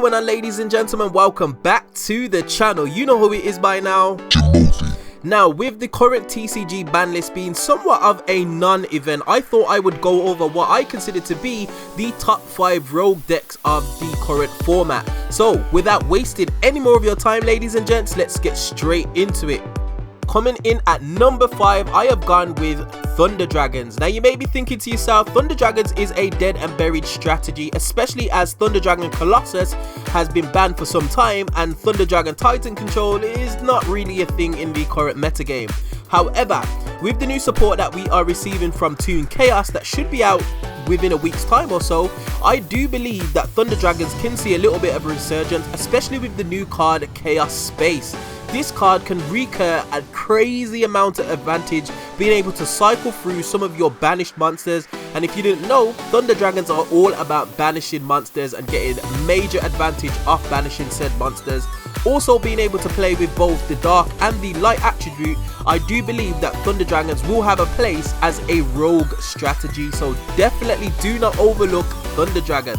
going on, ladies and gentlemen? Welcome back to the channel. You know who it is by now. Jimothy. Now, with the current TCG ban list being somewhat of a non-event, I thought I would go over what I consider to be the top 5 rogue decks of the current format. So, without wasting any more of your time, ladies and gents, let's get straight into it. Coming in at number 5, I have gone with Thunder Dragons. Now you may be thinking to yourself, Thunder Dragons is a dead and buried strategy, especially as Thunder Dragon Colossus has been banned for some time and Thunder Dragon Titan Control is not really a thing in the current metagame. However, with the new support that we are receiving from Toon Chaos that should be out within a week's time or so, I do believe that Thunder Dragons can see a little bit of a resurgence, especially with the new card Chaos Space. This card can recur a crazy amount of advantage, being able to cycle through some of your banished monsters. And if you didn't know, Thunder Dragons are all about banishing monsters and getting major advantage off banishing said monsters. Also being able to play with both the dark and the light attribute, I do believe that Thunder Dragons will have a place as a rogue strategy, so definitely do not overlook Thunder Dragons.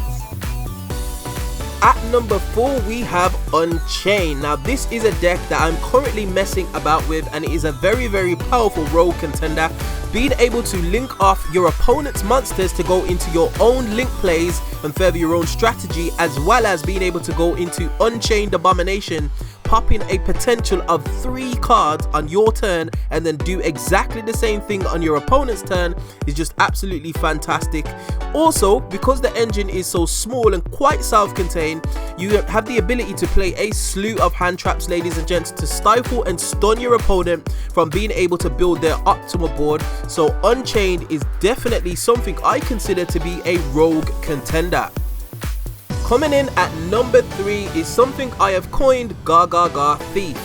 At number 4, we have Unchained. Now this is a deck that I'm currently messing about with, and it is a very powerful rogue contender, being able to link off your opponent's monsters to go into your own link plays and further your own strategy, as well as being able to go into Unchained Abomination, popping a potential of 3 cards on your turn and then do exactly the same thing on your opponent's turn is just absolutely fantastic. Also, because the engine is so small and quite self-contained, you have the ability to play a slew of hand traps, ladies and gents, to stifle and stun your opponent from being able to build their optimal board. So Unchained is definitely something I consider to be a rogue contender. Coming in at number 3 is something I have coined Gagaga TheThief.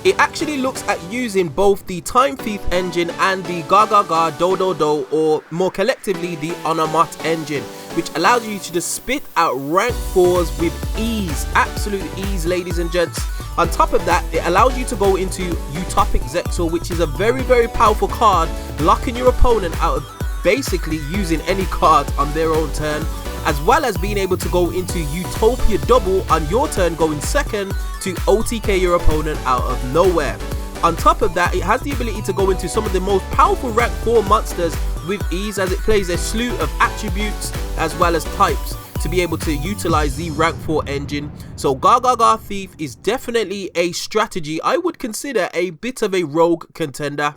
It actually looks at using both the Time Thief engine and the Gagaga Do, or more collectively the Onomot engine, which allows you to just spit out rank 4s with ease, absolute ease, ladies and gents. On top of that, it allows you to go into Utopic Zexal, which is a very powerful card, locking your opponent out of basically using any card on their own turn, as well as being able to go into Utopia Double on your turn, going second to OTK your opponent out of nowhere. On top of that, it has the ability to go into some of the most powerful rank 4 monsters with ease, as it plays a slew of attributes as well as types to be able to utilize the rank 4 engine. So Gagaga TheThief is definitely a strategy I would consider a bit of a rogue contender.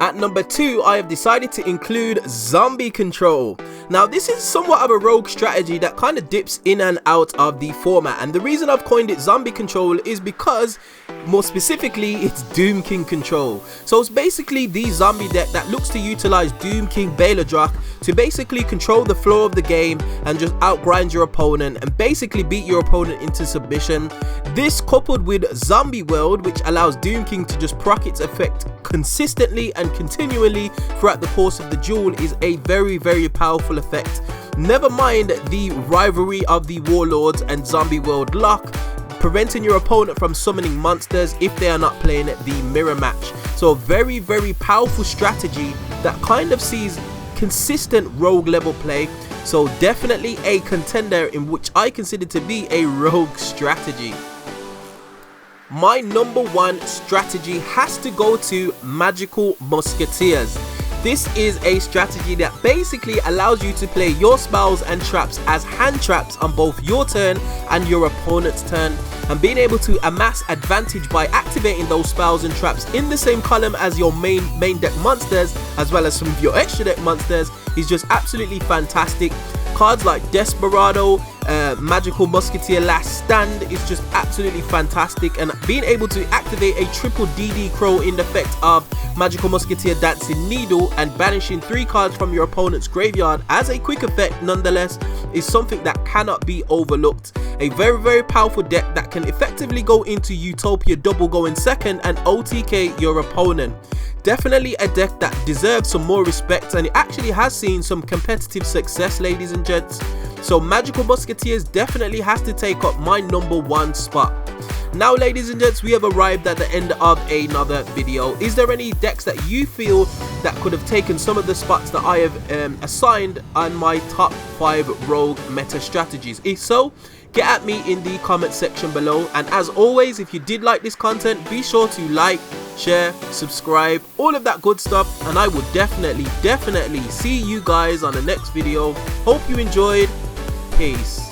At number 2, I have decided to include Zombie Control. Now this is somewhat of a rogue strategy that kind of dips in and out of the format, and the reason I've coined it Zombie Control is because more specifically it's Doom King Control. So it's basically the zombie deck that looks to utilize Doom King Baladrock to basically control the flow of the game and just outgrind your opponent and basically beat your opponent into submission. This coupled with Zombie World, which allows Doom King to just proc its effect consistently and continually throughout the course of the duel, is a very powerful effect. Never mind the rivalry of the Warlords and Zombie World lock, preventing your opponent from summoning monsters if they are not playing the mirror match. So a very powerful strategy that kind of sees consistent rogue level play, so definitely a contender in which I consider to be a rogue strategy. My number 1 strategy has to go to Magical Musketeers. This is a strategy that basically allows you to play your spells and traps as hand traps on both your turn and your opponent's turn, and being able to amass advantage by activating those spells and traps in the same column as your main deck monsters, as well as some of your extra deck monsters, is just absolutely fantastic. Cards like Desperado, Magical Musketeer Last Stand is just absolutely fantastic, and being able to activate a triple DD Crow in the effect of Magical Musketeer Dancing Needle and banishing 3 cards from your opponent's graveyard as a quick effect nonetheless is something that cannot be overlooked. A very powerful deck that can effectively go into Utopia Double going second and OTK your opponent. Definitely a deck that deserves some more respect, and it actually has seen some competitive success, ladies and gents. So Magical Musketeers definitely has to take up my number 1 spot. Now ladies and gents, we have arrived at the end of another video. Is there any decks that you feel that could have taken some of the spots that I have assigned on my top 5 rogue meta strategies? If so, get at me in the comment section below, and as always, if you did like this content, be sure to like, share, subscribe, all of that good stuff, and I will definitely see you guys on the next video. Hope you enjoyed. Peace.